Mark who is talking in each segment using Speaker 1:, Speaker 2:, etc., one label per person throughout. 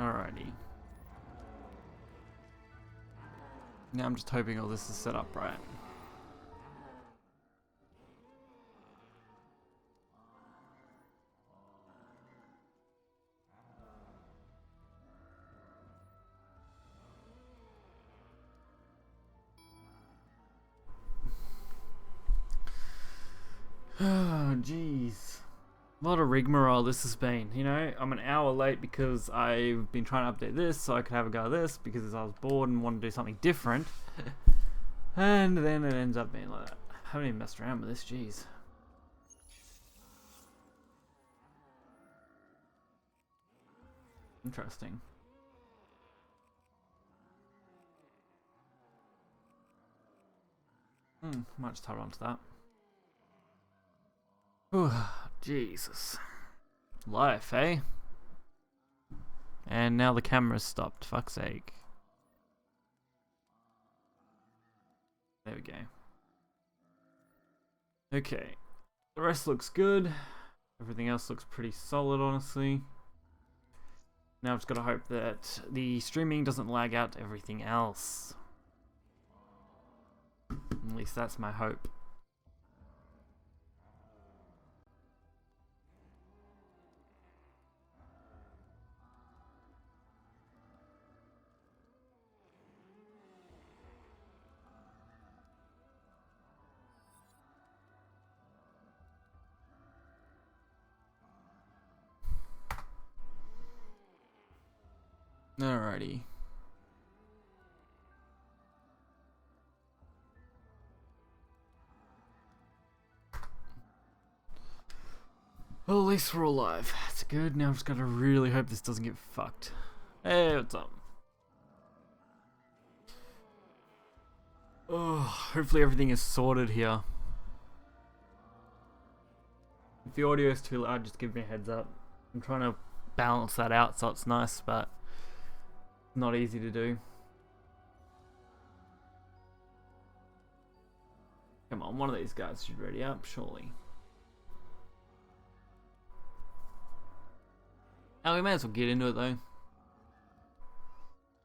Speaker 1: Alrighty. Now I'm just hoping all this is set up right. Oh, jeez. A lot of rigmarole this has been. You know, I'm an hour late because I've been trying to update this so I could have a go at this because I was bored and wanted to do something different. And then it ends up being like that. I haven't even messed around with this, jeez. Interesting. Might just hold on to that. Ooh, Jesus. Life, eh? And now the camera's stopped, fuck's sake. There we go. Okay. The rest looks good. Everything else looks pretty solid, honestly. Now I've just got to hope that the streaming doesn't lag out everything else. At least that's my hope. Alrighty. Well, at least we're alive. That's good. Now I've just got to really hope this doesn't get fucked. Hey, what's up? Oh, hopefully everything is sorted here. If the audio is too loud, just give me a heads up. I'm trying to balance that out so it's nice, but not easy to do. Come on, one of these guys should ready up, surely. Oh, we may as well get into it though.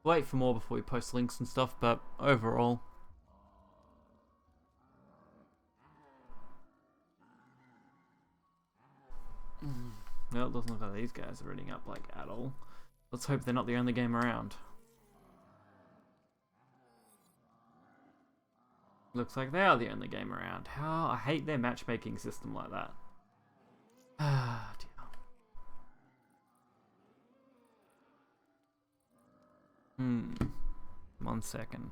Speaker 1: Wait for more before we post links and stuff, but overall. No, it doesn't look like these guys are reading up like at all. Let's hope they're not the only game around. Looks like they are the only game around. How I hate their matchmaking system like that. Ah, dear. 1 second.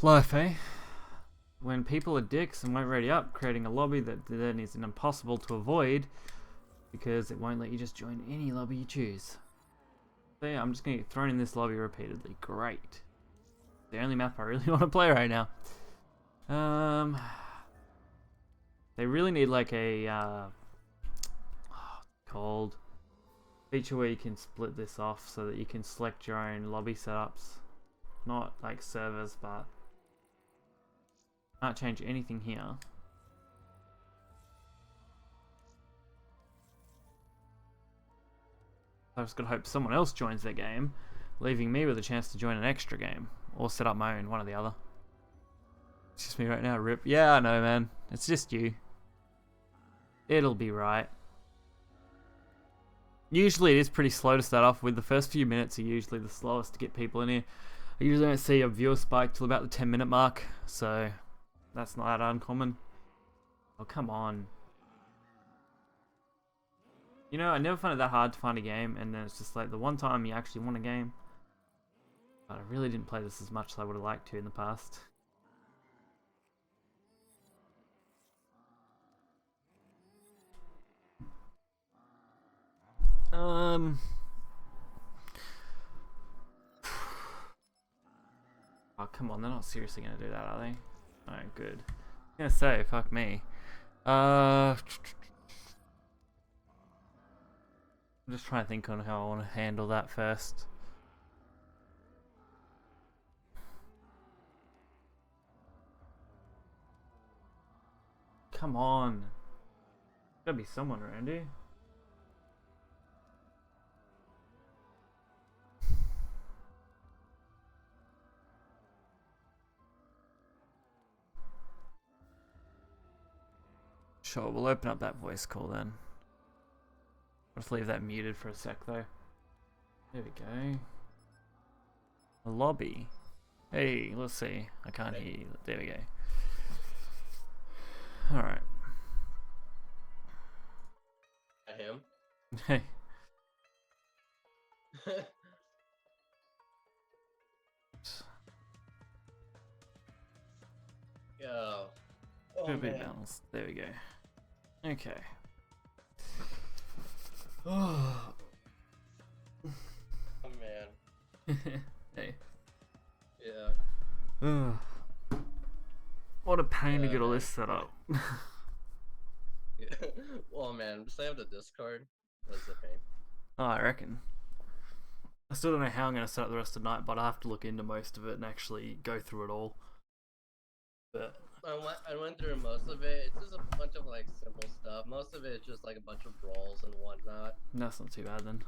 Speaker 1: Life, eh? When people are dicks and won't ready up, creating a lobby that then is impossible to avoid because it won't let you just join any lobby you choose. So yeah, I'm just going to get thrown in this lobby repeatedly. Great. The only map I really want to play right now. They really need like a called feature where you can split this off so that you can select your own lobby setups. Not like servers, but can't change anything here. I've just got to hope someone else joins their game, leaving me with a chance to join an extra game or set up my own, one or the other. It's just me right now, rip. Yeah, I know, man. It's just you. It'll be right. Usually it is pretty slow to start off with. The first few minutes are usually the slowest to get people in here. I usually don't see a viewer spike till about the 10-minute mark, so that's not that uncommon. Oh, come on. You know, I never find it that hard to find a game, and then it's just like the one time you actually want a game. But I really didn't play this as much as I would have liked to in the past. Oh, come on, they're not seriously going to do that, are they? Alright, good. I was going to say, fuck me. just trying to think on how I want to handle that first. Come on. Gotta be someone around here. Sure, we'll open up that voice call then. Let's leave that muted for a sec though. There we go. A lobby. Hey, let's see. I can't hear you. There we go. Alright.
Speaker 2: Him?
Speaker 1: Hey.
Speaker 2: Yo. Oh,
Speaker 1: Could be
Speaker 2: man.
Speaker 1: balanced. There we go. Okay. Oh
Speaker 2: man.
Speaker 1: Hey.
Speaker 2: Yeah.
Speaker 1: What a pain to get all this set up.
Speaker 2: Yeah. Well, man, just have the Discord. That's the pain.
Speaker 1: Oh, I reckon. I still don't know how I'm going to set up the rest of the night, but I have to look into most of it and actually go through it all. But
Speaker 2: I went through most of it. It's just a bunch of like simple stuff. Most of it is just like a bunch of brawls and whatnot.
Speaker 1: that's not too bad then.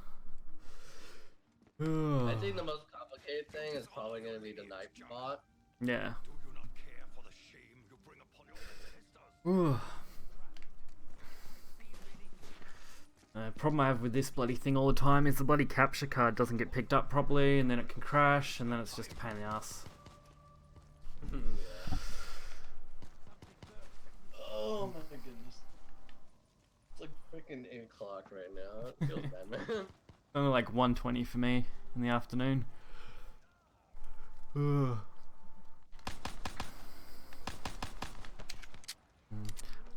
Speaker 2: I think the most complicated thing is probably going to be the knife bot.
Speaker 1: Yeah.
Speaker 3: Do you not care for the shame you bring upon your ministers?
Speaker 1: Problem I have with this bloody thing all the time is the bloody capture card doesn't get picked up properly, and then it can crash, and then it's just a pain in the ass.
Speaker 2: Yeah. Oh my goodness. It's like freaking 8 o'clock right now. It feels bad, man.
Speaker 1: Only like 1:20 for me in the afternoon.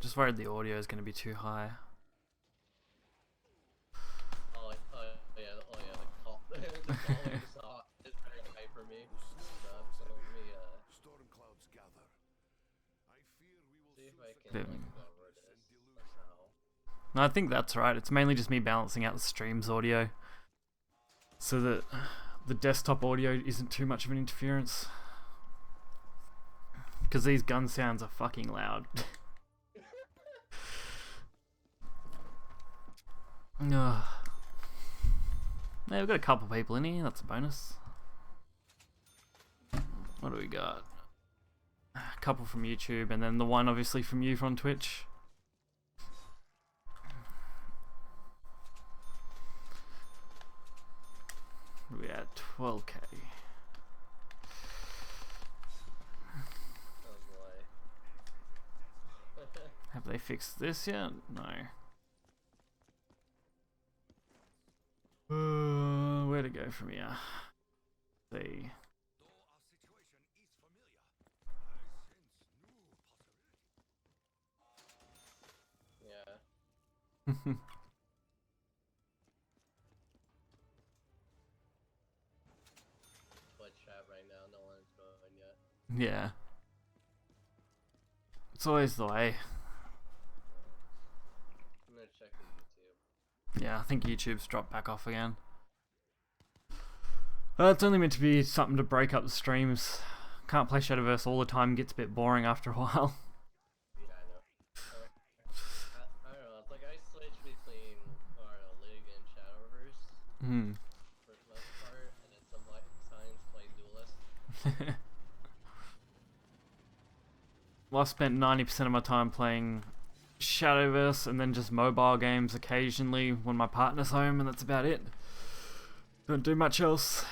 Speaker 1: Just worried the audio is going to be too high.
Speaker 2: Yeah, the call is very high for me. So let me
Speaker 3: Storm clouds gather. I fear we will
Speaker 2: see if I can
Speaker 1: Boom.
Speaker 2: like, cover this somehow.
Speaker 1: No, I think that's right. It's mainly just me balancing out the stream's audio so that the desktop audio isn't too much of an interference. Because these gun sounds are fucking loud. Yeah, we've got a couple people in here. That's a bonus. What do we got? A couple from YouTube, and then the one obviously from you from Twitch. We're at 12k.
Speaker 2: Oh boy.
Speaker 1: Have they fixed this yet? No. Where to go from here? Let's see.
Speaker 3: Though our situation is familiar, I sense new possibility.
Speaker 2: Yeah. Twitch chat right now, no one's going yet.
Speaker 1: Yeah. It's always the way.
Speaker 2: I'm gonna check the YouTube.
Speaker 1: Yeah, I think YouTube's dropped back off again. It's only meant to be something to break up the streams. Can't play Shadowverse all the time, gets a bit boring after a while.
Speaker 2: Yeah, I know. I don't know, it's like I switch between League and Shadowverse for the most part, and then sometimes play Duelist.
Speaker 1: Well, I spent 90% of my time playing Shadowverse and then just mobile games occasionally when my partner's home, and that's about it. Don't do much else.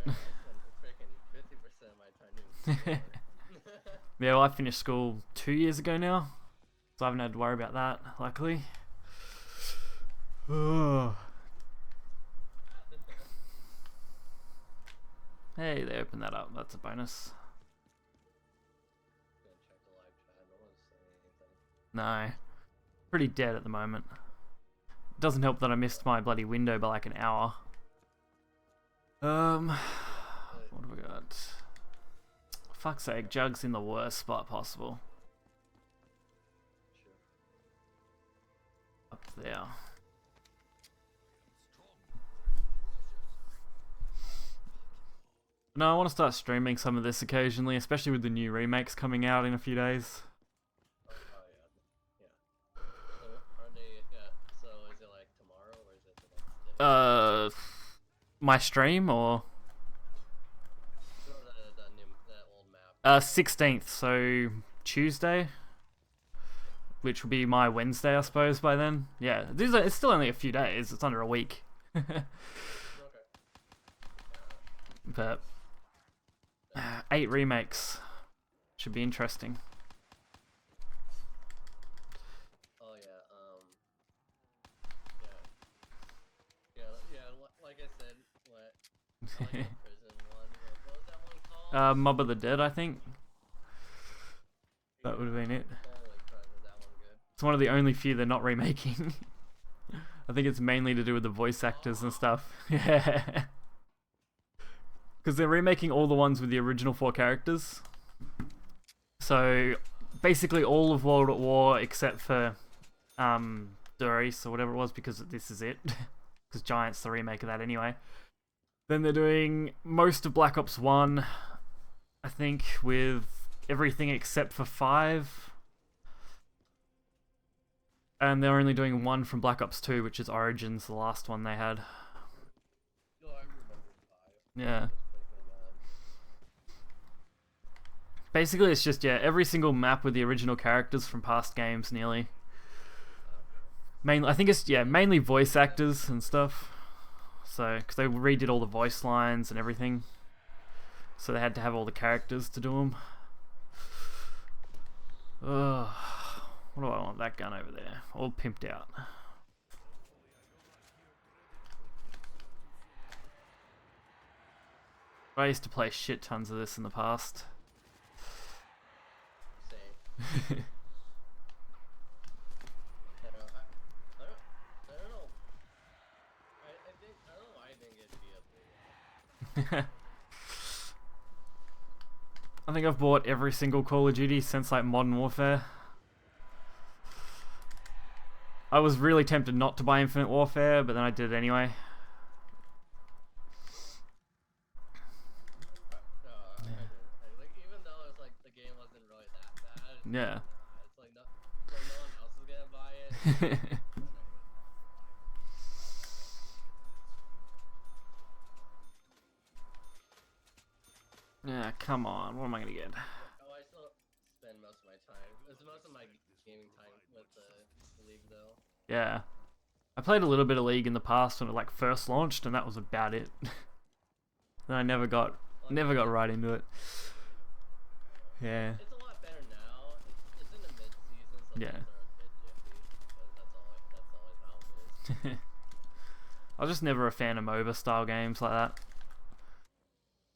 Speaker 2: I spend freaking 50% of my time doing
Speaker 1: Yeah, well, I finished school 2 years ago now, so I haven't had to worry about that, luckily. Hey, they opened that up. That's a bonus.
Speaker 2: Gonna check the live chat, no one's saying anything.
Speaker 1: No. Pretty dead at the moment. Doesn't help that I missed my bloody window by like an hour. What have we got? Fuck's sake, Jug's in the worst spot possible.
Speaker 2: Sure.
Speaker 1: Up there. No, I want to start streaming some of this occasionally, especially with the new remakes coming out in a few days.
Speaker 2: Oh, yeah. So are they? So is it like tomorrow or is it the next day?
Speaker 1: My stream or
Speaker 2: No, that old map.
Speaker 1: 16th, so Tuesday, which will be my Wednesday, I suppose. By then, yeah, it's still only a few days. It's under a week.
Speaker 2: Okay.
Speaker 1: But 8 remakes should be interesting.
Speaker 2: Oh yeah. Yeah. Like I said, I like the prison one. What was that one called?
Speaker 1: Mob of the Dead, I think. That would have been it.
Speaker 2: Holy crap, is that one good?
Speaker 1: It's one of the only few they're not remaking. I think it's mainly to do with the voice actors and stuff. Yeah. Because they're remaking all the ones with the original 4 characters. So, basically all of World at War except for Doris or whatever it was, because this is it. Because Giant's the remake of that anyway. Then they're doing most of Black Ops 1, I think, with everything except for 5. And they're only doing 1 from Black Ops 2, which is Origins, the last one they had.
Speaker 2: Oh, I remember 5.
Speaker 1: Yeah. Basically, it's just, yeah, every single map with the original characters from past games, nearly. Mainly, I think it's, yeah, mainly voice actors and stuff. So, because they redid all the voice lines and everything. So they had to have all the characters to do them. Ugh. What do I want? That gun over there. All pimped out. I used to play shit tons of this in the past.
Speaker 2: Same. I don't know. I don't know why I didn't get be up there.
Speaker 1: I think I've bought every single Call of Duty since like Modern Warfare. I was really tempted not to buy Infinite Warfare, but then I did it anyway.
Speaker 2: Like, even though it's like the game wasn't really that bad.
Speaker 1: Yeah.
Speaker 2: It's like no one else is gonna buy it.
Speaker 1: Yeah, come on. What am I gonna get?
Speaker 2: Oh, I still spend most of my time. It's most of my gaming time with the League, though.
Speaker 1: Yeah. I played a little bit of League in the past when it like first launched, and that was about it. Then I never got right into it. Yeah.
Speaker 2: It's a lot better now. It's in the mid-season, so
Speaker 1: Yeah.
Speaker 2: things are a bit jiffy, but that's always how it is.
Speaker 1: I was just never a fan of MOBA style games like that.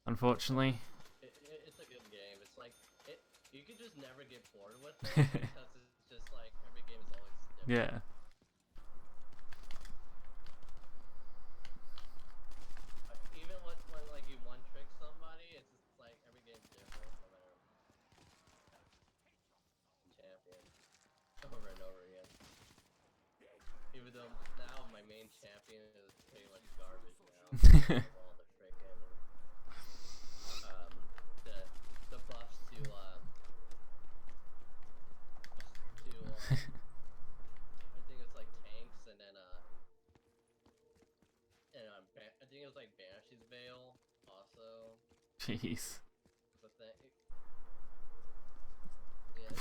Speaker 1: Unfortunately.
Speaker 2: It's a good game. It's like you can just never get bored with it because it's just like every game is always different.
Speaker 1: Yeah.
Speaker 2: Even when like you one trick somebody, it's just like every game's different no matter champion over and over again. Even though now my main champion is pretty much garbage now. All the frickin' the buffs to I think it's like tanks and then I think it was like Banshee Veil also.
Speaker 1: Jeez.
Speaker 2: But that yeah,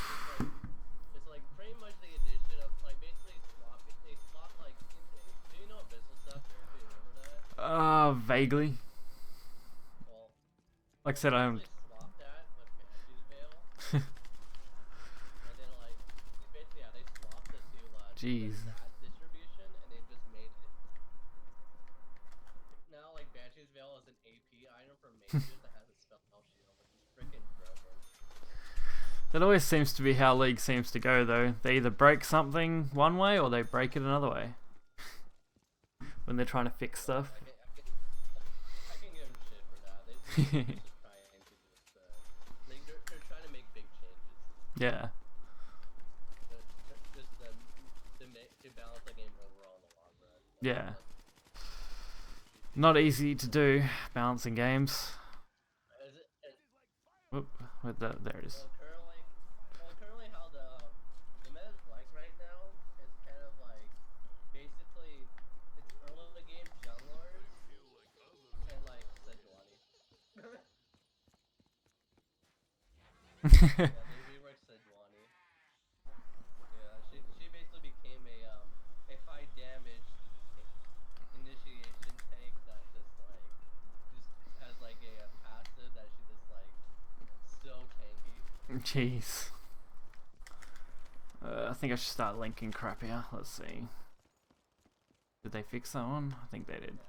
Speaker 2: it's like pretty much the addition of like basically they swap like do you know Abyssal Scepter? Do you remember that?
Speaker 1: Vaguely.
Speaker 2: Well,
Speaker 1: Like I said, I don't.
Speaker 2: they swapped that with Banshee's Veil. And then like basically yeah, they swapped it to
Speaker 1: Jeez.
Speaker 2: that distribution and they just made it now like Banshee's Veil is an AP item for mages that has a spell shield, which is freaking broken.
Speaker 1: That always seems to be how League seems to go, though. They either break something one way or they break it another way. When they're trying to fix stuff.
Speaker 2: I can give them shit for that. They're trying to just they're trying to make big changes.
Speaker 1: Yeah.
Speaker 2: Just to balance the game overall in the long run.
Speaker 1: Yeah. Not easy to do, balancing games. With there it is.
Speaker 2: Currently how the meta is like right now is kind of like basically it's early game junglers and like Sejuani. Yeah, they reworked Sejuani. Yeah, she basically became a high damage initiation tank that just has like a passive that she just like so tanky.
Speaker 1: Jeez. I think I should start linking crap here. Let's see. Did they fix that one? I think they did.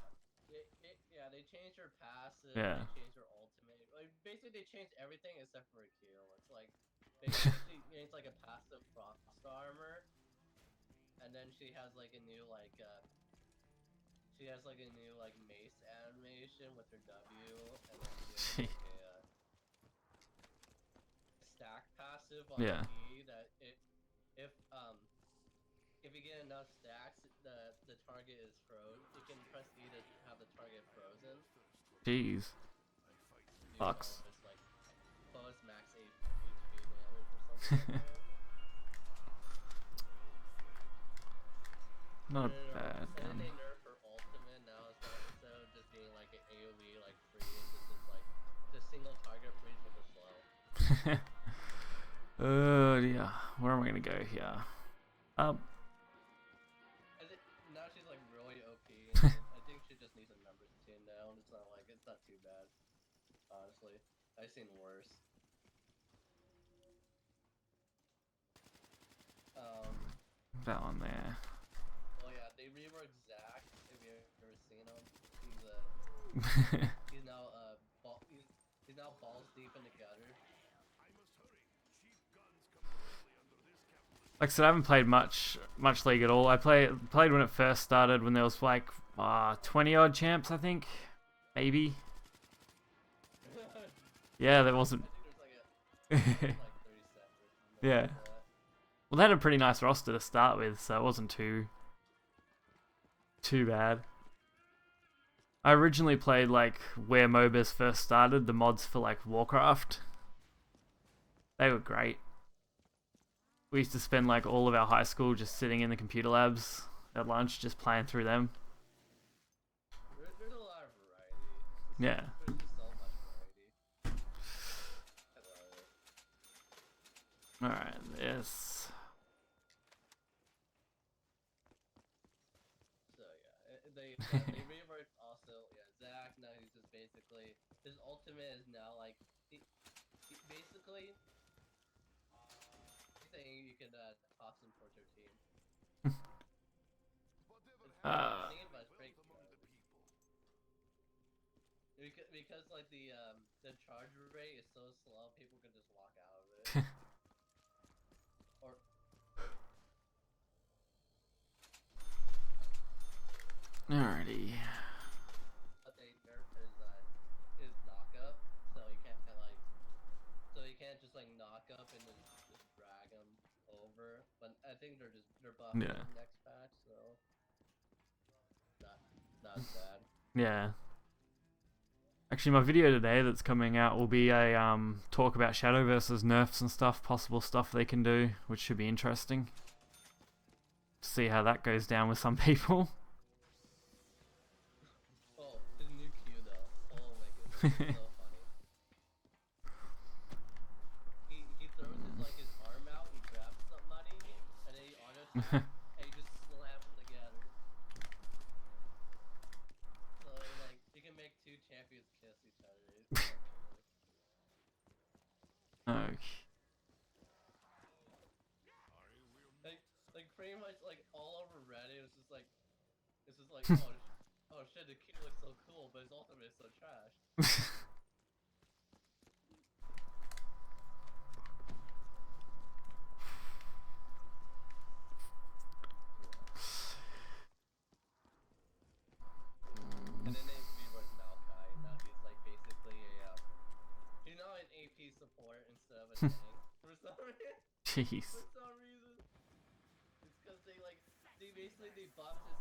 Speaker 2: Yeah, they changed her passive.
Speaker 1: Yeah.
Speaker 2: They changed her ultimate. Like basically, they changed everything except for a Q. It's like basically it's like a passive frost armor, and then she has like a new mace animation with her W, and then she has like a stack passive on
Speaker 1: Yeah.
Speaker 2: E that if you get enough stacks, the target is frozen. You can press E to have the target frozen.
Speaker 1: Jeez. Fucks.
Speaker 2: It's like bonus max HP damage or something like that.
Speaker 1: Not bad.
Speaker 2: And then they nerf her ultimate now. Instead of just being like an AoE like freeze, it's just like the single target freeze with the slow.
Speaker 1: Oh dear. Where am I gonna go here?
Speaker 2: Now she's like really OP. I think she just needs a numbers tune now. It's not too bad. Honestly, I've seen worse.
Speaker 1: That one there.
Speaker 2: Oh yeah, they reworked Zac. If you've ever seen him, he's now balls deep in the gutter.
Speaker 1: Like I said, I haven't played much League at all. I played when it first started, when there was like 20 odd champs, I think, maybe. Yeah, there wasn't.
Speaker 2: I think there's like 37.
Speaker 1: Yeah. Well, they had a pretty nice roster to start with, so it wasn't too bad. I originally played like where MOBAs first started, the mods for like Warcraft. They were great. We used to spend like all of our high school just sitting in the computer labs at lunch, just playing through them.
Speaker 2: There's a lot of variety.
Speaker 1: Yeah.
Speaker 2: There's just so much variety. I love it.
Speaker 1: Alright, this.
Speaker 2: So yeah, they reworked also Zac. Now he's just basically his ultimate is now like he basically saying you can toss him towards your team. Because like the charge rate is so slow, people can just walk out of it. Or
Speaker 1: Alrighty.
Speaker 2: but they nerfed his knock up, so you can't just like knock up and then just drag him over. But I think they're buffing him next patch, so not as bad.
Speaker 1: Yeah. Actually, my video today that's coming out will be a talk about Shadowverse's nerfs and stuff, possible stuff they can do, which should be interesting. See how that goes down with some people.
Speaker 2: Oh, his new Q though. Oh my goodness, so funny. He throws his arm out, he grabs somebody, and then he and he just slams them together. So like you can make two champions kiss each other.
Speaker 1: Okay.
Speaker 2: Like pretty much like all over Reddit, it's just like oh shit, the Q looks so cool, but his ultimate is so trash. And then they reworked Maokai. Now he's like basically he's now an AP support instead of a tank for some reason.
Speaker 1: Jeez.
Speaker 2: For some reason, it's because they basically buffed his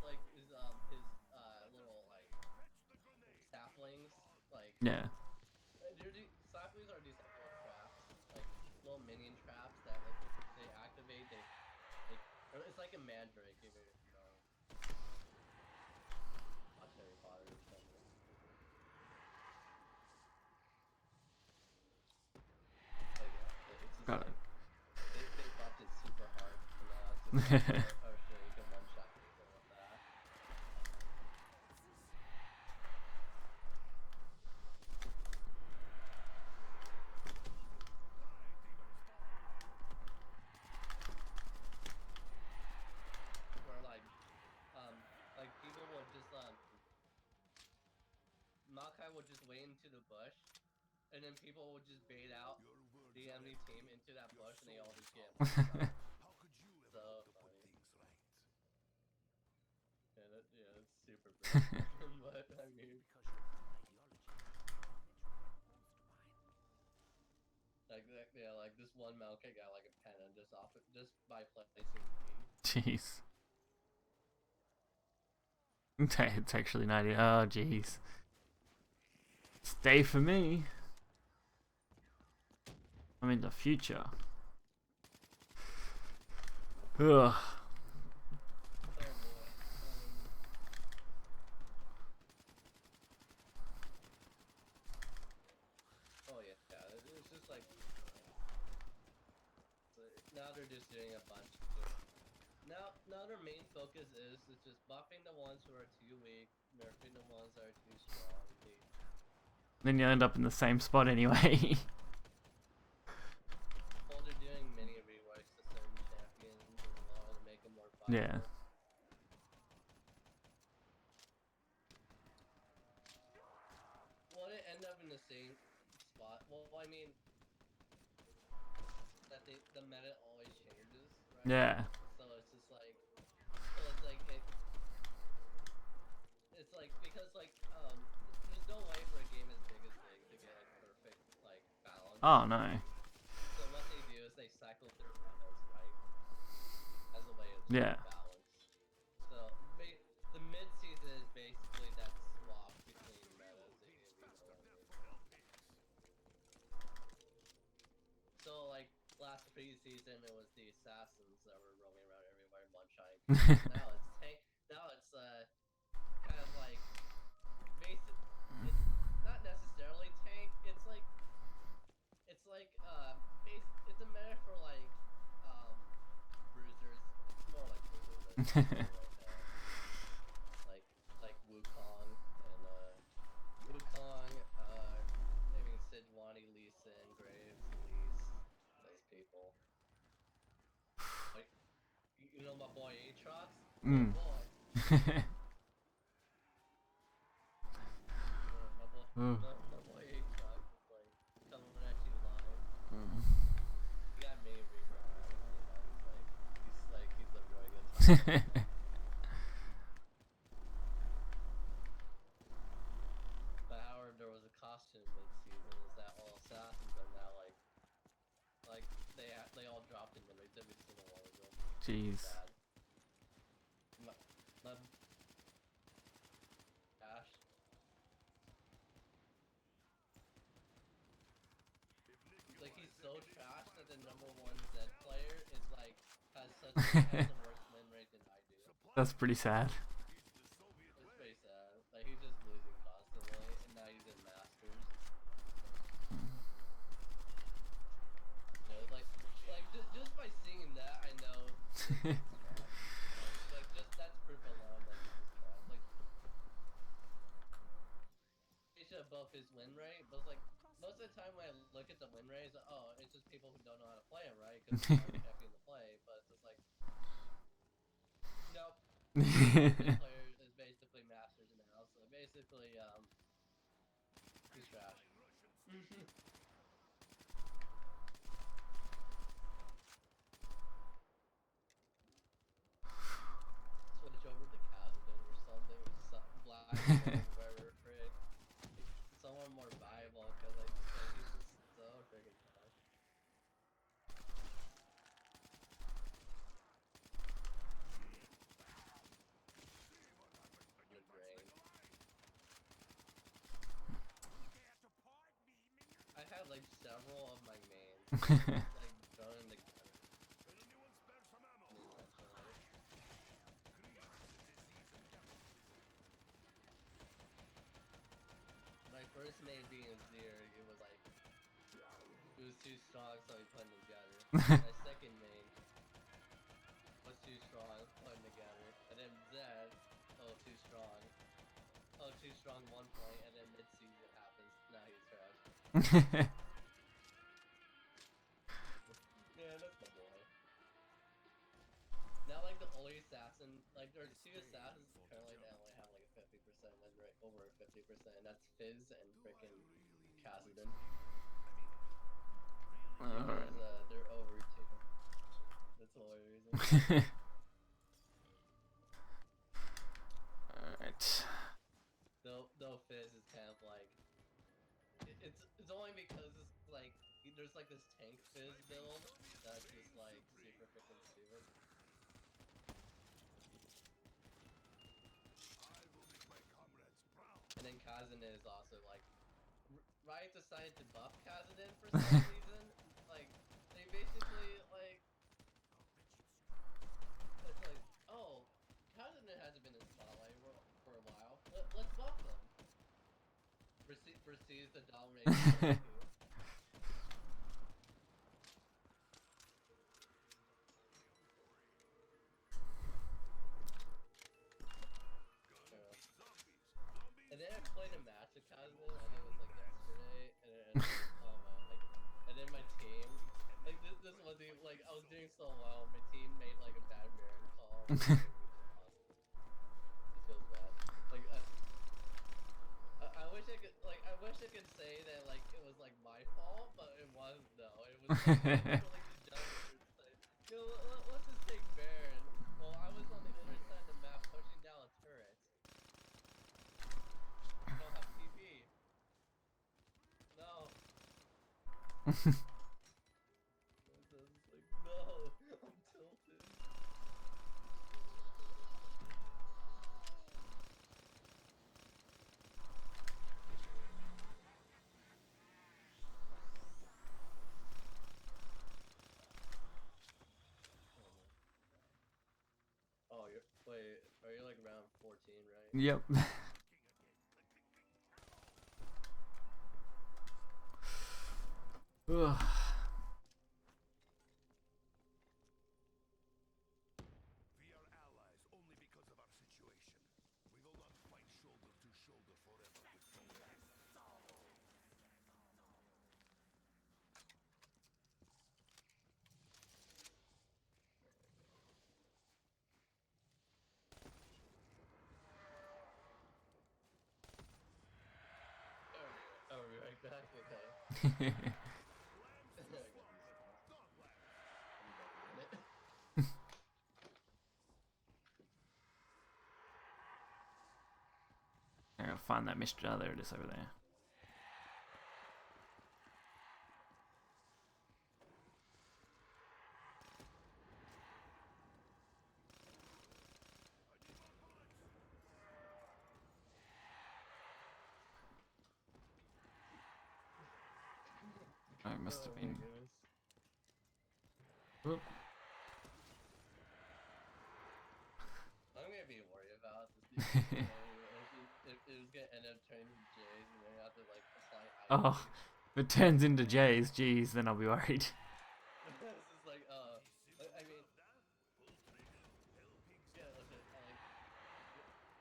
Speaker 2: little like saplings like
Speaker 1: Yeah.
Speaker 2: saplings are decent for crafts. like a mandrake, if you know. Watch Harry Potter or something. But yeah, it's just
Speaker 1: Got
Speaker 2: like,
Speaker 1: it.
Speaker 2: they buffed it super hard, and now it's just like, oh shit, you can one-shot people with that. Where like people would just Makai would just wait into the bush, and then people would just bait out
Speaker 3: Your words
Speaker 2: the
Speaker 3: are
Speaker 2: enemy
Speaker 3: empty.
Speaker 2: team into that
Speaker 3: Your
Speaker 2: bush, and they all
Speaker 3: soul
Speaker 2: just get
Speaker 3: powerful.
Speaker 2: one-shot.
Speaker 3: How could you ever
Speaker 2: So
Speaker 3: hope to put
Speaker 2: funny.
Speaker 3: things right?
Speaker 2: Yeah, it's super broken. But I mean,
Speaker 3: Because your own ideology is most
Speaker 2: like that, yeah, like this one Maokai got like a pennant just off it, just by placing B.
Speaker 1: Jeez. It's actually 90. Oh, jeez. Stay for me. I'm in the future. Ugh.
Speaker 2: Oh yeah, it's just like so now they're just doing a bunch. Now their main focus is just buffing the ones who are too weak, nerfing the ones that are too strong.
Speaker 1: Then you end up in the same spot anyway.
Speaker 2: Well, they're doing mini reworks to certain champions as well to make them more viable.
Speaker 1: Yeah.
Speaker 2: Well, they end up in the same spot. Well, I mean, that the meta always changes, right?
Speaker 1: Yeah.
Speaker 2: So it's just like, it's like because like there's no way for a game as big as League to get like perfect like balance.
Speaker 1: Oh no.
Speaker 2: So what they do is they cycle through metas, right? As a way of
Speaker 1: Yeah.
Speaker 2: balance. So the mid-season is basically that swap between metas, if you know what I mean. So like last pre-season, it was the assassins that were roaming around everywhere and one-shotting. Now it's tank. Now it's kind of like basic. It's not necessarily tank. It's like it's a meta for like bruisers. It's more like bruisers. Like Wukong and Wukong. I mean Sejuani, Lee Sin, Graves, Elise, those people. Like you know my boy Aatrox.
Speaker 1: Mm.
Speaker 2: Oh boy.
Speaker 1: Oh.
Speaker 2: My boy Aatrox is like coming at you live.
Speaker 1: Mm.
Speaker 2: He got me he's a really good time. But however, there was a costume mid-season. Is that all assassins are now like they all dropped in rates every single one of them.
Speaker 1: Jeez.
Speaker 2: Bad. My Ash. Like he's so trash that the #1 Zed player is like has the worst win rate than I do.
Speaker 1: That's pretty sad.
Speaker 2: It's pretty sad. Like he's just losing constantly, and now he's in Masters. You know, like just by seeing that, I know. Like just that's proof alone that he's just trash. Like he should have buffed his win rate, but it's like most of the time when I look at the win rate, it's like, oh, it's just people who don't know how to play him, right? Because they're not checking the play, but it's just like, nope. This player is basically Masters now, so basically, he's trash. Switch over to Kassadin or something, with something black, whatever, frick. Someone more viable, because like he's just so freaking trash. The drain. I had like several of my mains like thrown in the gutter.
Speaker 3: Can anyone spare some ammo?
Speaker 2: Unintentionally. first main being Zir, it was like it was too strong, so we put them together. My second main was too strong, put them together, and then Zed, too strong. Oh, too strong 1 point, and then mid-season happens. Now he's trash. Yeah, that's my boy. Now, like, the only assassin, like, there's 2 assassins currently that only have, like, a 50% win rate, over 50%, and that's Fizz and frickin' Khazadin. Because, they're over, too. That's the only reason.
Speaker 1: Alright.
Speaker 2: Though Fizz is kind of, like, it's only because it's, like, there's, like, this tank Fizz build that's just, like, super frickin' stupid. And then Khazadin is also like, Riot decided to buff Khazadin for some reason. Like, they basically like, it's like, oh, Khazadin hasn't been in spotlight for a while. Let's buff them. Proceeds to dominate. And then I played a match with Khazadin, I think it was like yesterday, and oh man, like, and then my team, like this was the, like, I was doing so well, my team made like a bad Baron call, and we just lost. It feels bad. Like, I wish I could, like, I wish I could say that like it was like my fault, but it was though. It was like, like the judges like, yo, let's just take Baron. Well, I was on the other side of the map pushing down a turret. I don't have TV. No. It's like, no, I'm tilted. Oh, wait, are you like round 14, right?
Speaker 1: Yep. Ugh.
Speaker 3: We are allies only because of our situation. We will not fight shoulder to shoulder forever with
Speaker 2: I'll be right back, okay.
Speaker 1: I gotta find that mystery. Oh, there it is over there. Oh, it must have been. Oop.
Speaker 2: I'm gonna be worried about this. If it was gonna end up turning to J's and then I have to like apply
Speaker 1: Oh, if it turns into J's, geez, then I'll be worried.
Speaker 2: This is like, I mean, yeah, listen,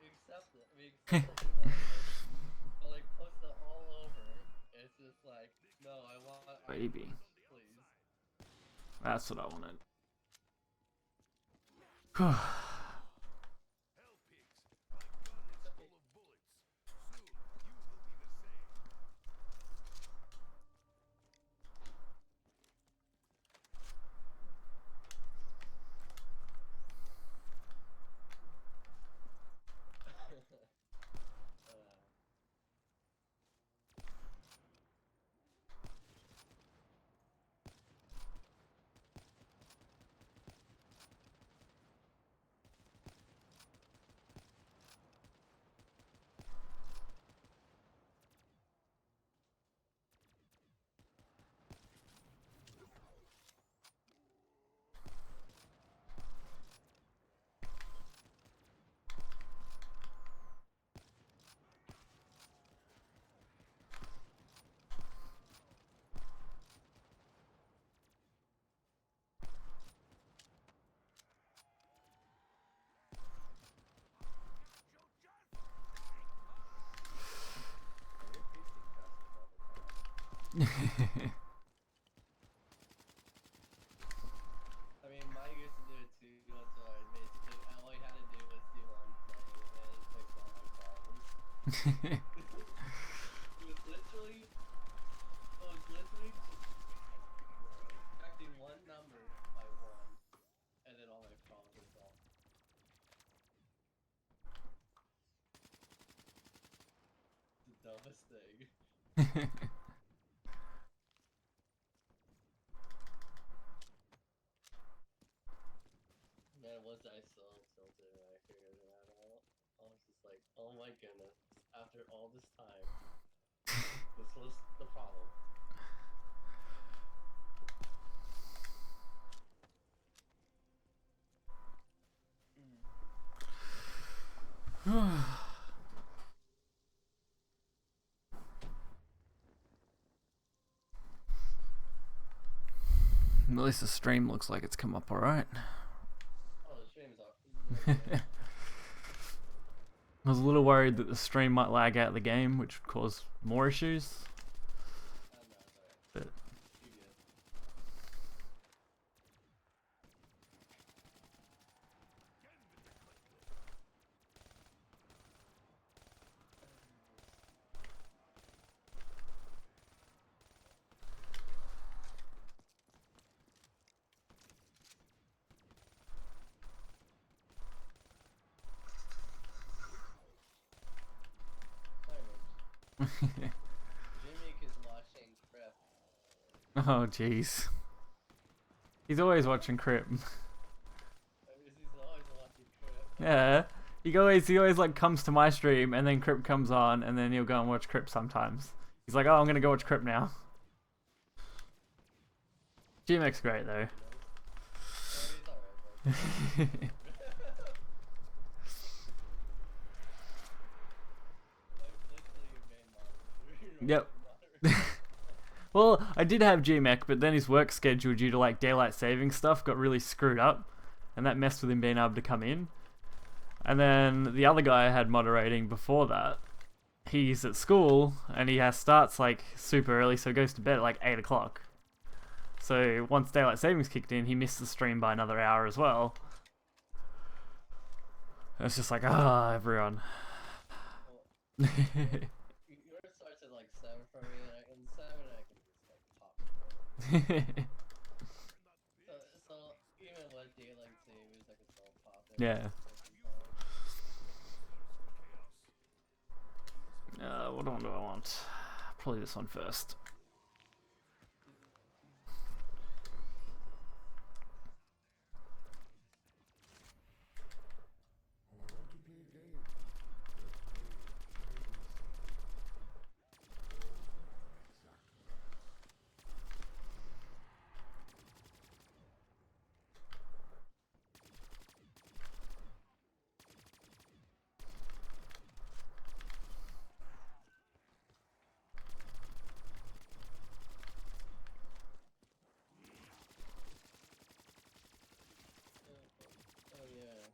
Speaker 2: we accept it. We accept it. But like, post it all over. It's just like, no, I want
Speaker 1: Baby.
Speaker 2: please.
Speaker 1: That's what I wanted.
Speaker 3: hell pigs. My gun is full of bullets. Soon you will be the same.
Speaker 2: I mean, Mike used to do it too until I basically all I had to do was do one thing and it fixed all my problems. It was literally just correcting one number by one, and then all my problems were solved. The dumbest thing. Man, once I saw tilted and I figured it out all, I was just like, oh my goodness, after all this time, this was the problem.
Speaker 1: At least the stream looks like it's come up alright.
Speaker 2: Oh, the stream's up.
Speaker 1: I was a little worried that the stream might lag out the game, which would cause more issues.
Speaker 2: No, it's alright.
Speaker 1: But
Speaker 2: You good. Jimmy is watching Crip.
Speaker 1: oh jeez. He's always watching Crip.
Speaker 2: He's always watching Crip.
Speaker 1: Yeah. He always like comes to my stream and then Crip comes on and then he'll go and watch Crip sometimes. He's like, oh, I'm gonna go watch Crip now. GMX's great though.
Speaker 2: He's alright.
Speaker 1: Yep. Well, I did have GMX, but then his work schedule due to like daylight saving stuff got really screwed up, and that messed with him being able to come in. And then the other guy I had moderating before that, he's at school and he starts like super early, so he goes to bed at like 8 o'clock. So once daylight savings kicked in, he missed the stream by another hour as well. It's just like, everyone.
Speaker 2: Yours starts at like 7 for me, and 7 I can just like pop. So even with daylight savings, I can still pop it.
Speaker 1: Yeah. What one do I want? Probably this one first.
Speaker 2: Oh yeah.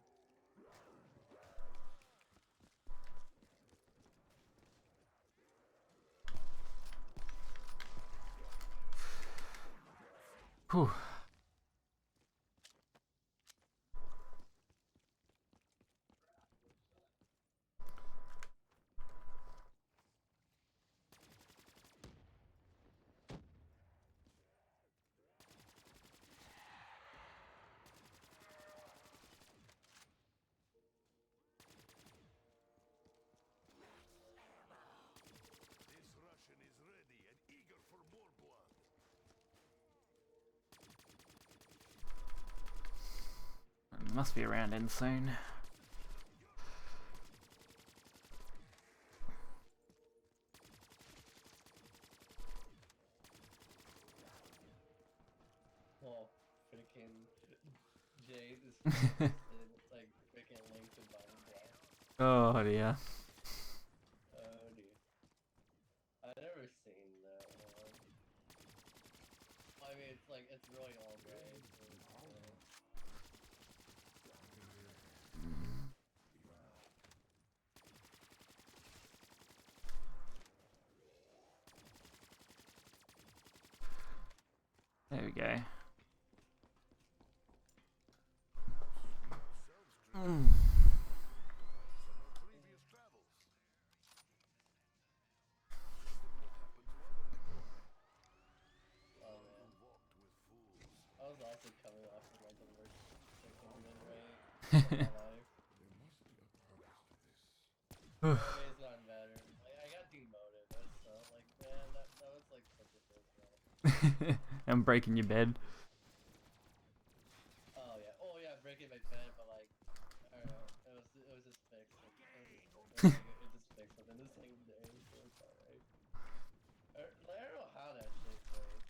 Speaker 1: Whew.
Speaker 3: This Russian is ready and eager for more blood.
Speaker 1: Must be around in soon.
Speaker 2: Well, freaking Jade is like freaking linked to bottom block.
Speaker 1: Oh dear.
Speaker 2: Oh dear. I've never seen that one. I mean, it's like, it's really old, right?
Speaker 1: go.
Speaker 2: Oh man. I was also coming off of like the worst freaking win rate of my life. It's not better. Like, I got demoted, but so like man, that was like such a first round.
Speaker 1: I'm breaking your bed.
Speaker 2: Oh yeah, breaking my bed, but like I don't know, it was just fixed. It just fixed within the same day, so it's alright. I don't know how that shit played.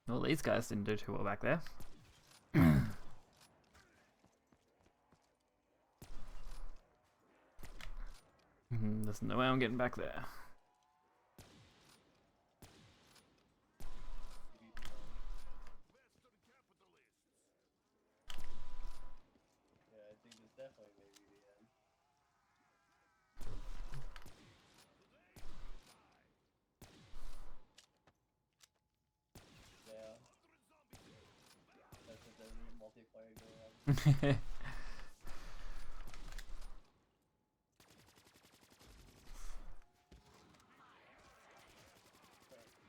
Speaker 1: Well, these guys didn't do too well back there. There's no way I'm getting back there.
Speaker 2: Yeah, I think this definitely may be the end. Yeah. That's what the multiplayer going on.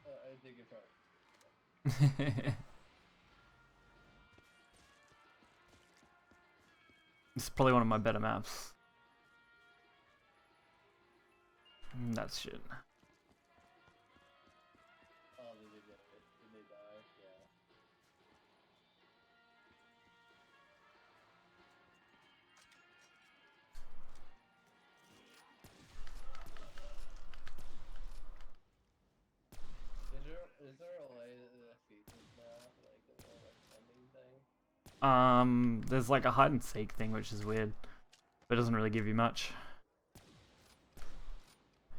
Speaker 2: I think it's right.
Speaker 1: This is probably one of my better maps. That's shit.
Speaker 2: Oh, did they get it? Did they die? Yeah. Is there a way to defeat this now? Like a little like ending thing?
Speaker 1: There's like a hide and seek thing, which is weird, but it doesn't really give you much.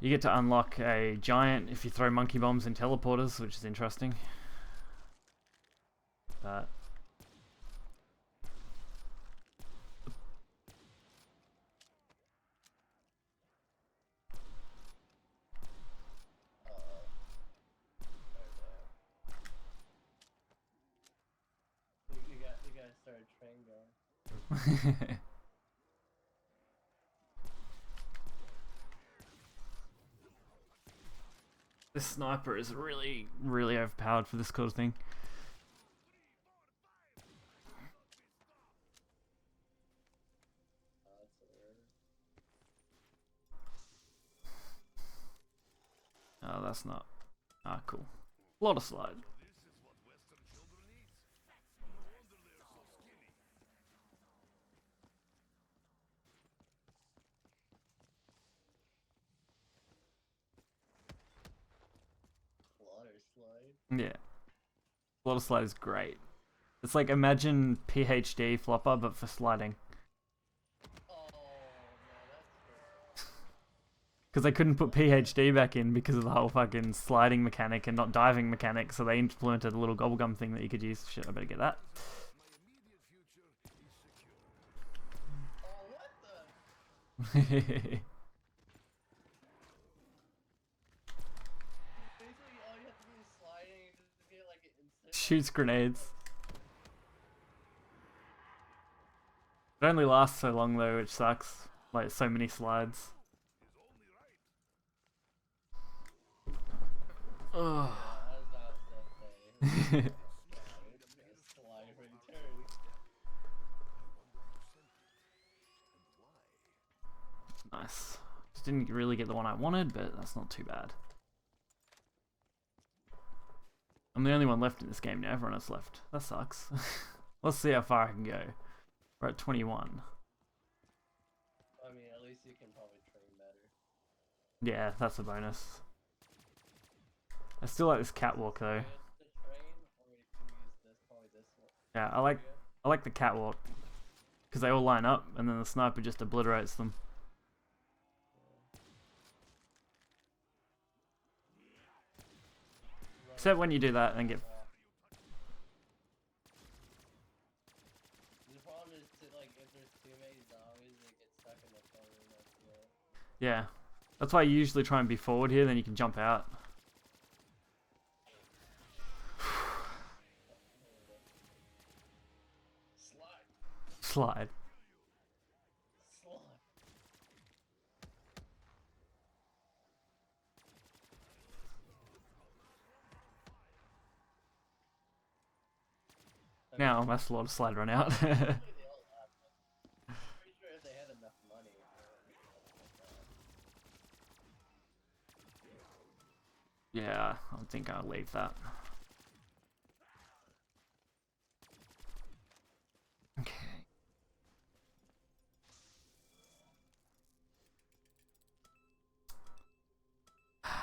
Speaker 1: You get to unlock a giant if you throw monkey bombs and teleporters, which is interesting. But
Speaker 2: You gotta start a train going.
Speaker 1: this sniper is really, really overpowered for this sort of thing.
Speaker 2: That's weird.
Speaker 1: Oh, that's not. Ah, cool. A lot of slide.
Speaker 2: Water slide.
Speaker 1: Yeah. Water slide is great. It's like imagine PhD flopper, but for sliding.
Speaker 2: Oh man, that's cool.
Speaker 1: Because they couldn't put PhD back in because of the whole fucking sliding mechanic and not diving mechanic, so they implemented a little gobblegum thing that you could use. Shit, I better get that.
Speaker 2: Oh, what the? Basically, all you have to do is sliding and just get like an instant.
Speaker 1: Shoots grenades. It only lasts so long though, which sucks. Like so many slides. Ugh. Nice. Just didn't really get the one I wanted, but that's not too bad. I'm the only one left in this game now. Everyone else left. That sucks. Let's see how far I can go. We're at 21.
Speaker 2: I mean, at least you can probably train better.
Speaker 1: Yeah, that's a bonus. I still like this catwalk though. Yeah, I like the catwalk because they all line up and then the sniper just obliterates them. Except when you do that and get.
Speaker 2: The problem is that, like, if there's too many zombies, they get stuck in the corner and that's it.
Speaker 1: Yeah, that's why you usually try and be forward here, then you can jump out. Slide.
Speaker 2: Slide.
Speaker 1: Now I'm a lot of slide run out.
Speaker 2: Probably they all have, but I'm pretty sure if they had enough money for stuff like that.
Speaker 1: Yeah, I think I'll leave that. Okay.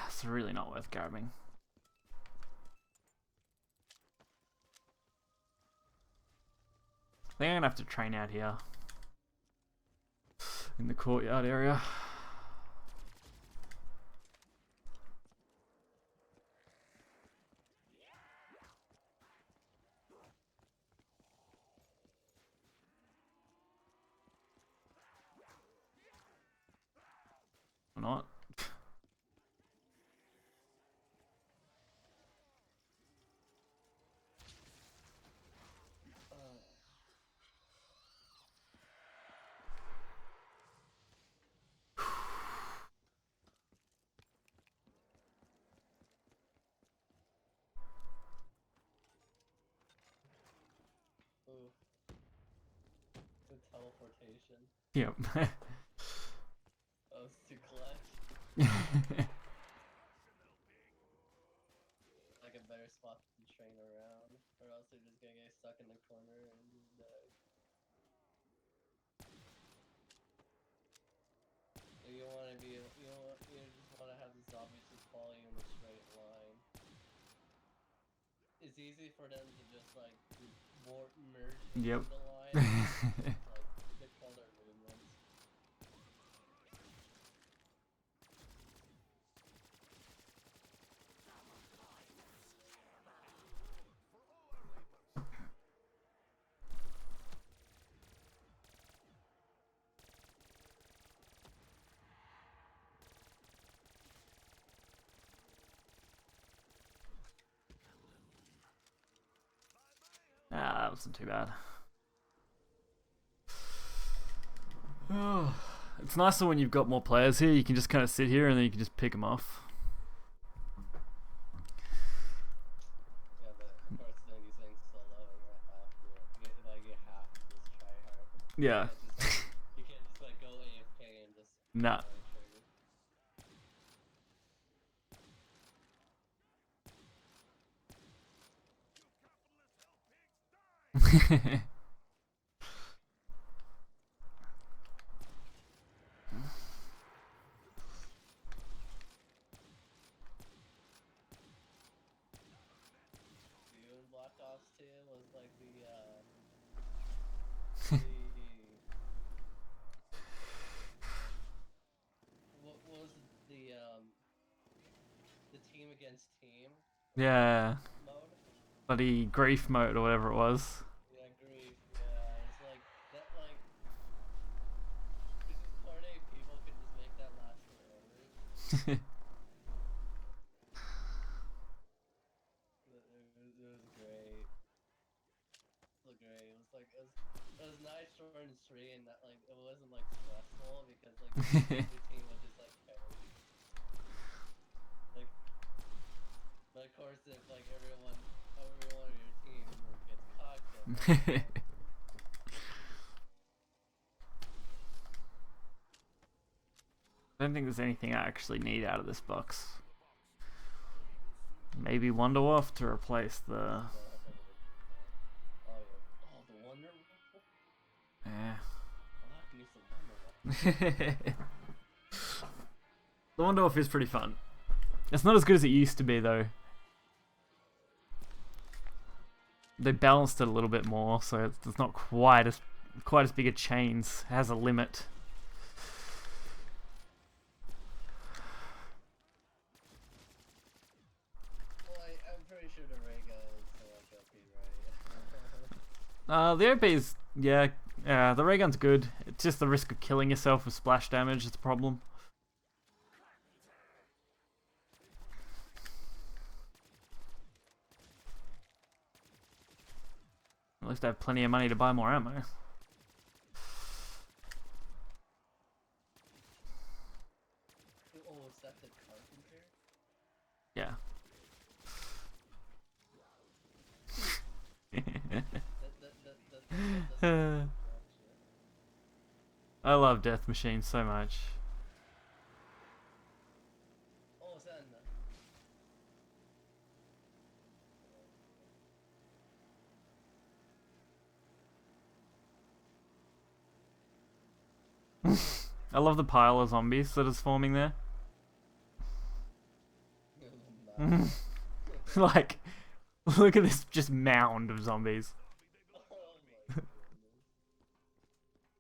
Speaker 1: It's really not worth grabbing. I think I'm gonna have to train out here in the courtyard area. Or not.
Speaker 2: Ooh. The teleportation.
Speaker 1: Yep.
Speaker 2: That was too clutch. Like a better spot to train around, or else you're just gonna get stuck in the corner and just die. You want to be, you just want to have the zombies just follow you in a straight line. It's easy for them to just like merge into the line, and just, like control their movements.
Speaker 1: Ah, that wasn't too bad. Oh, it's nicer when you've got more players here. You can just kind of sit here and then you can just pick them off.
Speaker 2: Yeah, but of course then these things solo, you have to just try hard.
Speaker 1: Yeah.
Speaker 2: You can't just like go AFK and just
Speaker 1: Nah.
Speaker 2: You and Black Ops 2 was like the what was the team against team
Speaker 1: Yeah.
Speaker 2: mode?
Speaker 1: Bloody grief mode or whatever it was.
Speaker 2: Yeah, grief. Yeah, it's like that. Like, part A people could just make that last forever. It was great. So great. It was like it was nice, short and sweet, and that like it wasn't like stressful because like the team would just like carry. Like, but of course if like everyone on your team gets cocked, then
Speaker 1: I don't think there's anything I actually need out of this box. Maybe Wonderwolf to replace the...
Speaker 2: oh, the Wonder Wolf?
Speaker 1: Yeah.
Speaker 2: I'll have to use the Wonder Wolf.
Speaker 1: The Wonderwolf is pretty fun. It's not as good as it used to be though. They balanced it a little bit more, so it's not quite as big a chains. It has a limit.
Speaker 2: I'm pretty sure the Rega is like OP, right?
Speaker 1: The OP is, yeah, the ray gun's good. It's just the risk of killing yourself with splash damage is the problem. At least I have plenty of money to buy more ammo. I love Death Machine so much.
Speaker 2: Oh, sen.
Speaker 1: I love the pile of zombies that is forming there. Like, look at this just mound of zombies.
Speaker 2: Oh my goodness.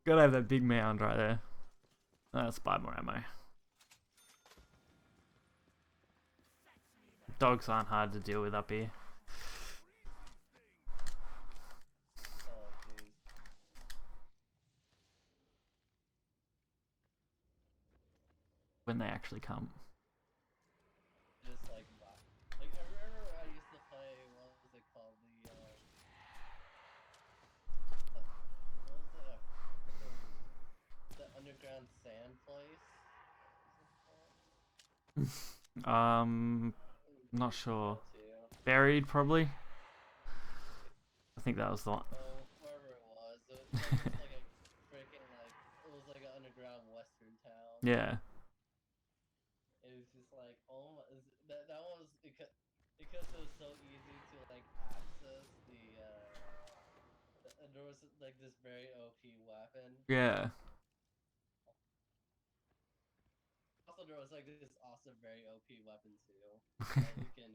Speaker 1: Gotta have that big mound right there. Let's buy more ammo. Dogs aren't hard to deal with up here.
Speaker 2: Oh jeez.
Speaker 1: When they actually come.
Speaker 2: Just like wow. Like I remember I used to play what was it called? What was it? The underground sand place?
Speaker 1: Not sure.
Speaker 2: Too.
Speaker 1: Buried, probably. I think that was the one.
Speaker 2: Oh, wherever it was. It was just like a freaking like it was like an underground western town.
Speaker 1: Yeah.
Speaker 2: It was just like oh my, that was because it was so easy to like access there was like this very OP weapon.
Speaker 1: Yeah.
Speaker 2: Also, there was like this awesome, very OP weapon too. That you can,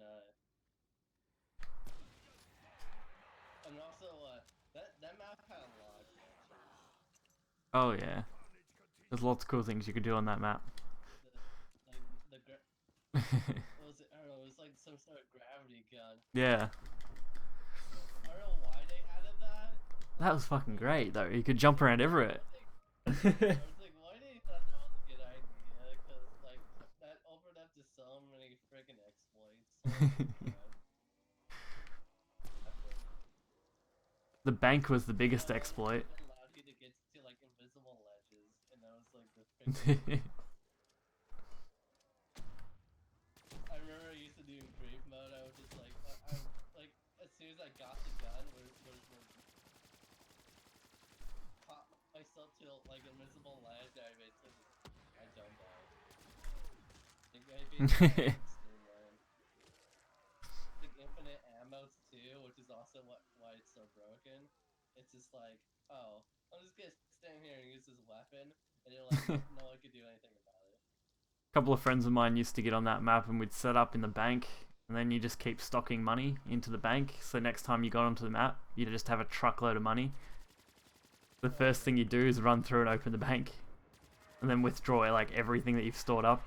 Speaker 2: and also, that map had a lot of glitches.
Speaker 1: Oh yeah. There's lots of cool things you could do on that map.
Speaker 2: What was it? I don't know. It was like some sort of gravity gun.
Speaker 1: Yeah.
Speaker 2: I don't know why they added that.
Speaker 1: That was fucking great though. You could jump around everywhere.
Speaker 2: I was like, why did they thought that was a good idea? Because like that opened up to so many freaking exploits.
Speaker 1: The bank was the biggest exploit.
Speaker 2: It allowed you to get to like invisible ledges, and that was like the freaking. I remember I used to do in grave mode. I would just like, I like as soon as I got the gun, pop myself to like invisible ledge. I jumped out. Like maybe like infinite ammo too, which is also why it's so broken. It's just like, oh, I'm just gonna stand here and use this weapon, and you're like, no one could do anything about it.
Speaker 1: A couple of friends of mine used to get on that map and we'd set up in the bank and then you just keep stocking money into the bank, so next time you got onto the map you just have a truckload of money. The first thing you do is run through and open the bank and then withdraw like everything that you've stored up,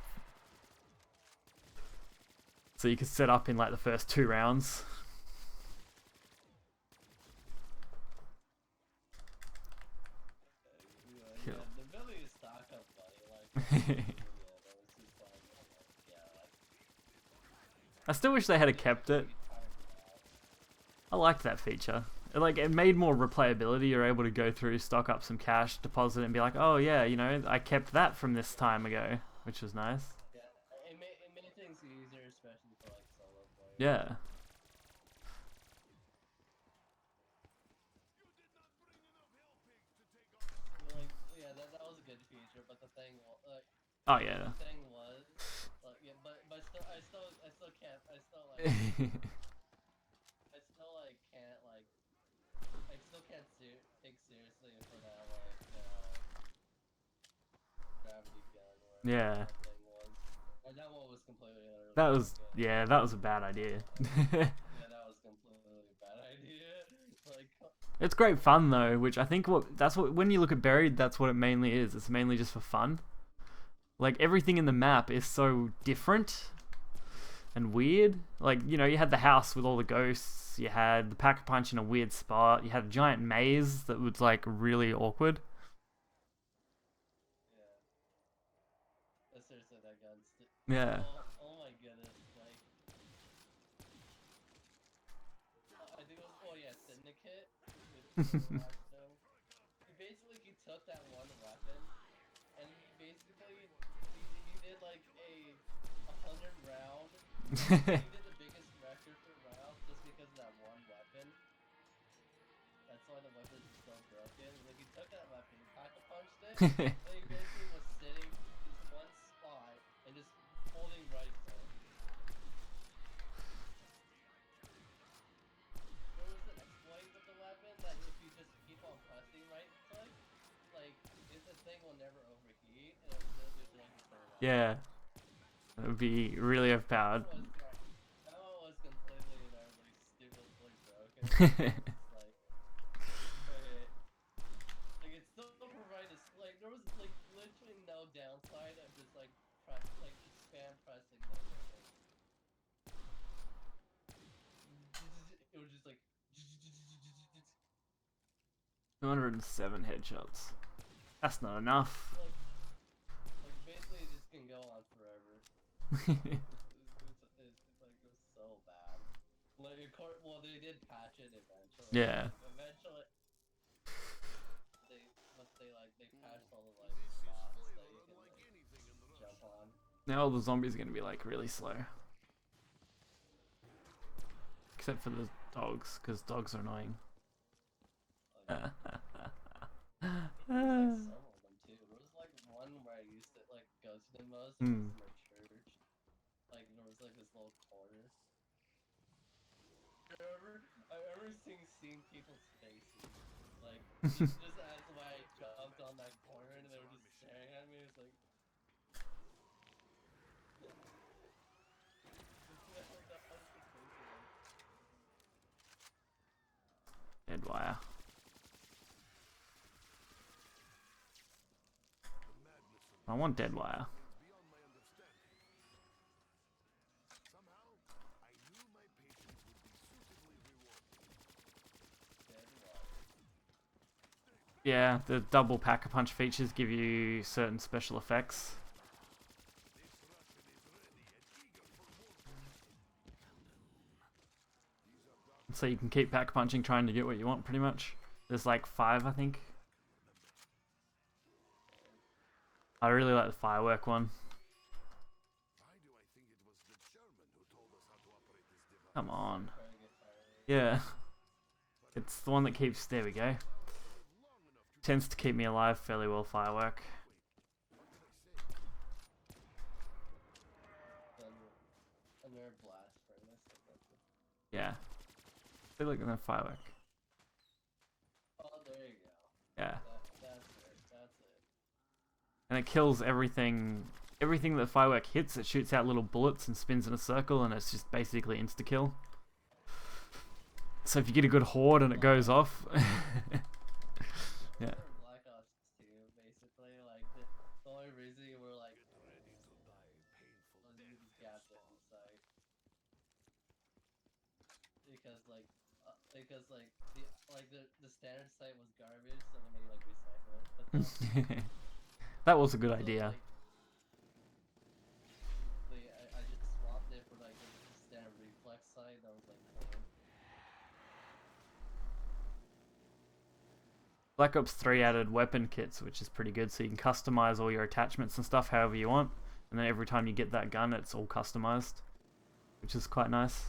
Speaker 1: so you could set up in like the first 2 rounds.
Speaker 2: Yeah, the ability to stock up money, like,
Speaker 1: I still wish they had kept it. I liked that feature. It made more replayability. You're able to go through, stock up some cash, deposit it, and be like, oh yeah, you know, I kept that from this time ago, which was nice.
Speaker 2: Yeah, it made things easier, especially for like solo players.
Speaker 1: Yeah.
Speaker 2: Like, yeah, that was a good feature, but the thing, like,
Speaker 1: Oh yeah.
Speaker 2: the thing was, like, yeah, but still, I still can't, I still like, I still can't take seriously for that like gravity gun.
Speaker 1: Yeah.
Speaker 2: That thing was. And that one was completely.
Speaker 1: That was that was a bad idea.
Speaker 2: Yeah, that was completely a bad idea. Like.
Speaker 1: It's great fun though, which I think when you look at Buried, that's what it mainly is. It's mainly just for fun. Like everything in the map is so different and weird. Like, you know, you had the house with all the ghosts, you had the Pack-a-Punch in a weird spot, you had a giant maze that was like really awkward.
Speaker 2: Yeah. That's seriously that gun.
Speaker 1: Yeah.
Speaker 2: Oh my goodness, like. I think it was, oh yeah, Syndicate. He took that one weapon, and he did like a 100 round. He did the biggest record for rounds just because of that one weapon. That's why the weapon is so broken. Like, he took that weapon, pack-a-punched it, and he basically was sitting in this one spot and just holding right click. There was an exploit with the weapon that if you just keep on pressing right click, like, the thing will never overheat, and it'll still just like turn on.
Speaker 1: Yeah. It would be really overpowered.
Speaker 2: That one was completely and utterly stupidly broken. It's like, okay. Like, it still provided, like, there was, like, literally no downside of just, like, spam pressing that thing. It was just like...
Speaker 1: 207 headshots. That's not enough.
Speaker 2: Like basically it just can go on forever. It's like, it was so bad. Like, well, they did patch it eventually.
Speaker 1: Yeah.
Speaker 2: Eventually, they patched all the, like, spots that you can, like, jump on.
Speaker 1: Now all the zombies are going to be like really slow. Except for the dogs, because dogs are annoying.
Speaker 2: Like, some of them too. There was like one where I used to like go to the most, it was my church. Like, there was like this little corner. I remember seeing people's faces. Like, just as I jumped on that corner and they were just staring at me, it's like...
Speaker 1: Dead wire. I want dead wire.
Speaker 3: Beyond my understanding. Somehow, I knew my patience would be suitably rewarded.
Speaker 1: Yeah, the double pack-a-punch features give you certain special effects.
Speaker 3: This Russian is ready and eager for war.
Speaker 1: So you can keep pack-punching trying to get what you want, pretty much. There's like 5, I think. I really like the firework one.
Speaker 3: Why do I think it was the German who told us how to operate this device?
Speaker 1: Come on. Yeah. It's the one that keeps... There we go. Tends to keep me alive fairly well, firework.
Speaker 2: Another blast furnace.
Speaker 1: Yeah. They look at the firework.
Speaker 2: Oh, there you go.
Speaker 1: Yeah.
Speaker 2: That's it. That's it.
Speaker 1: And it kills everything. Everything that the firework hits, it shoots out little bullets and spins in a circle, and it's just basically insta-kill. So if you get a good horde and it goes off... Yeah.
Speaker 2: Black Ops 2, basically, like, the only reason you were, like,
Speaker 3: Ready to die painful
Speaker 2: you just gapped it on sight. Because, like, the standard site was garbage, so they made, like, recycle it. But
Speaker 1: That was a good idea.
Speaker 2: I just swapped it for, like, the standard reflex site that was, like, clean.
Speaker 1: Black Ops 3 added weapon kits, which is pretty good, so you can customize all your attachments and stuff however you want, and then every time you get that gun it's all customized, which is quite nice.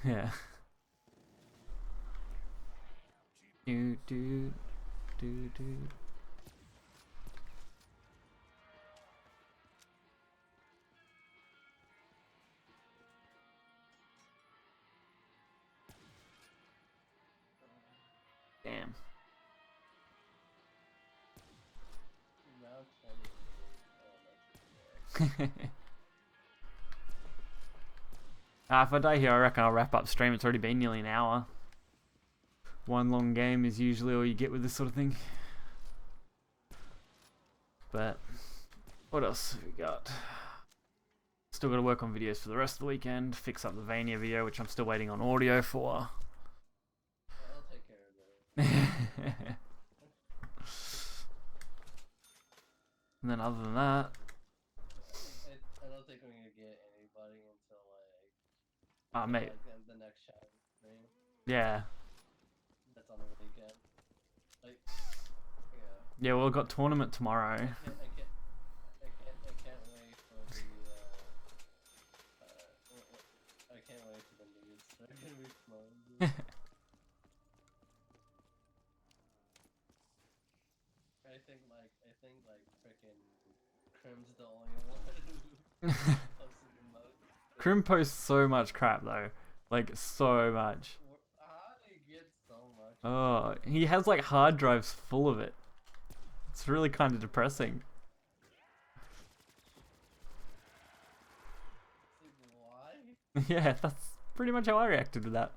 Speaker 1: Yeah. Do do do do. Damn.
Speaker 2: Round 20.
Speaker 1: If I die here, I reckon I'll wrap up stream. It's already been nearly an hour. One long game is usually all you get with this sort of thing. But what else have we got? Still got to work on videos for the rest of the weekend. Fix up the Vania video, which I'm still waiting on audio for.
Speaker 2: I'll take care of it.
Speaker 1: And then other than that,
Speaker 2: I don't think we're gonna get anybody until
Speaker 1: mate,
Speaker 2: like, the next Shadow stream.
Speaker 1: yeah.
Speaker 2: That's on the weekend. Like, yeah.
Speaker 1: Yeah, well, we've got tournament tomorrow.
Speaker 2: I can't wait for the I can't wait for the nudes. They're gonna be fun. think like freaking Crim's the only one who posted the most.
Speaker 1: Crim posts so much crap though, like so much.
Speaker 2: How do you get so much?
Speaker 1: Oh, he has like hard drives full of it. It's really kind of depressing.
Speaker 2: Like, why?
Speaker 1: Yeah, that's pretty much how I reacted to that.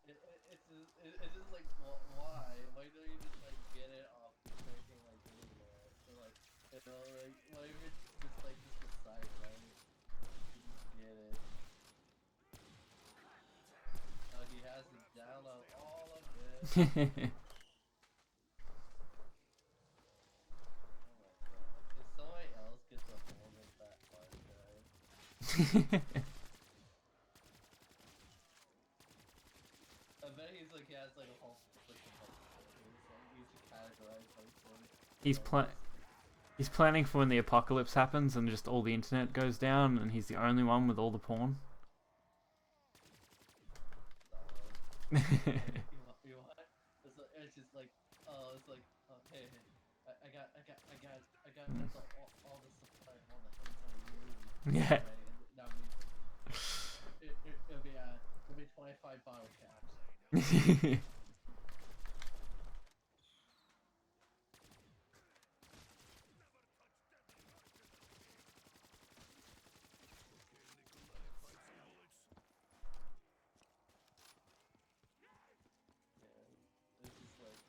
Speaker 2: It's just like, why? Why don't you just like get it off the freaking like internet? So like, you know, like why if it's just like just a site, right? You just get it. Oh, he has to download all of it. Oh my god! If somebody else gets a hold of that hard drive. I bet he's like he has like a whole freaking possibilities. Like you should categorize like things.
Speaker 1: He's planning for when the apocalypse happens and just all the internet goes down and he's the only one with all the porn.
Speaker 2: You what? It's just like, oh, it's like, oh, hey, I got all the supply, all the hentai you need.
Speaker 1: Yeah.
Speaker 2: Right? And now it'll be 25 bottle caps. It's just like,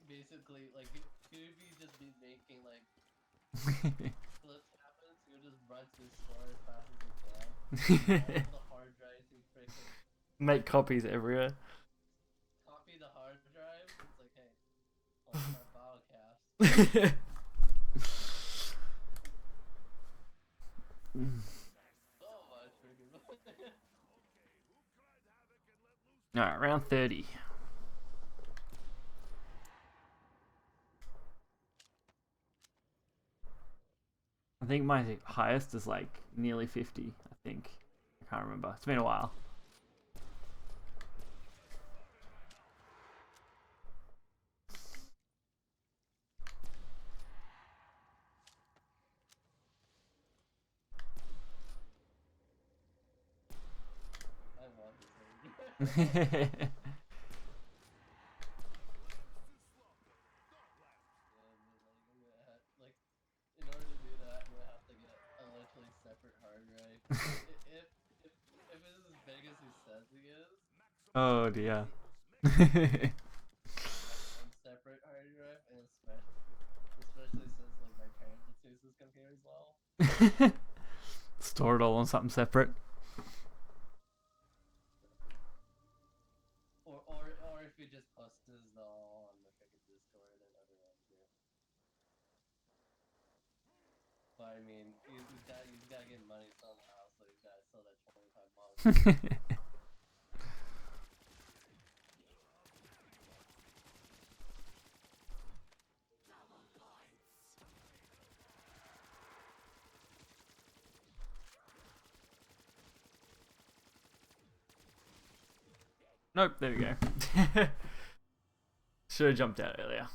Speaker 2: basically, like, could you just be making like flips happens? You just run to the store as fast as you can. All the hard drives you freaking
Speaker 1: Make copies everywhere.
Speaker 2: copy the hard drive. It's like, hey, all my bottle caps. So much freaking.
Speaker 1: Alright, round 30. I think my highest is like nearly 50, I think. I can't remember. It's been a while.
Speaker 2: I want this. Like, in order to do that, I'm gonna have to get a literally separate hard drive. If it's as big as he says he is.
Speaker 1: Oh dear.
Speaker 2: One separate hard drive, and especially since like my parents use this computer as well.
Speaker 1: Store it all on something separate.
Speaker 2: Or if you just post this all on the freaking Discord and everyone too. But I mean, you've got to get money somehow, so you've got to sell that 25 bucks.
Speaker 1: Nope, there we go. Should have jumped out earlier.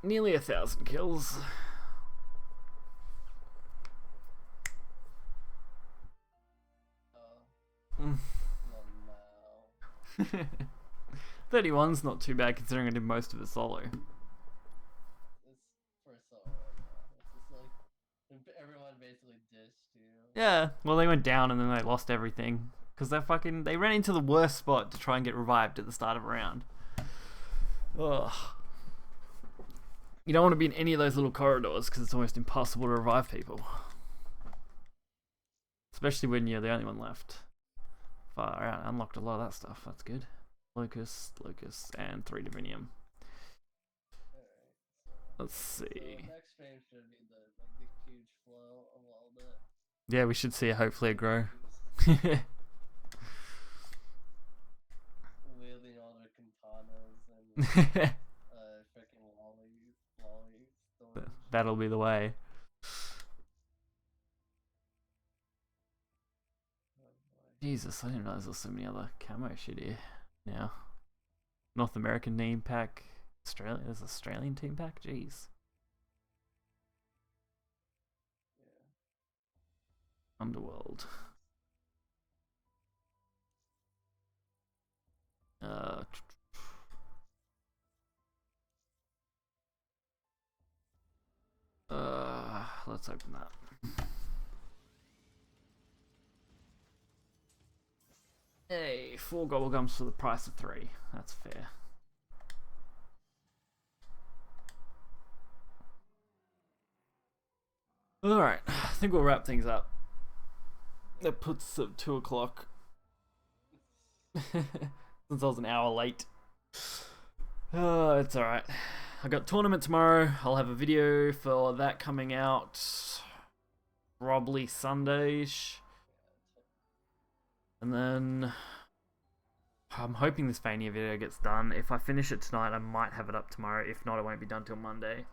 Speaker 1: Nearly 1,000 kills.
Speaker 2: No.
Speaker 1: 31's not too bad considering I did most of it solo.
Speaker 2: It's for solo. It's just like everyone basically dished you.
Speaker 1: Yeah, well they went down and then they lost everything because they ran into the worst spot to try and get revived at the start of a round. Ugh. You don't want to be in any of those little corridors because it's almost impossible to revive people. Especially when you're the only one left. Far out, unlocked a lot of that stuff, that's good. Locust, and 3 Divinium. Let's see.
Speaker 2: Next stream should be the huge flow of all the.
Speaker 1: Yeah, we should see it, hopefully it grow.
Speaker 2: Wielding all their katanas and freaking lolly storage.
Speaker 1: That'll be the way. Jesus, I didn't realize there was so many other camo shit here. now. North American team pack. Australia is Australian team pack. Jeez. Underworld. Let's open that. Hey, 4 gobblegums for the price of 3. That's fair. Alright, I think we'll wrap things up. That puts us at 2 o'clock. Since I was an hour late. It's alright. I got tournament tomorrow. I'll have a video for that coming out probably Sunday-ish. And then I'm hoping this Fania video gets done. If I finish it tonight, I might have it up tomorrow. If not, it won't be done till Monday.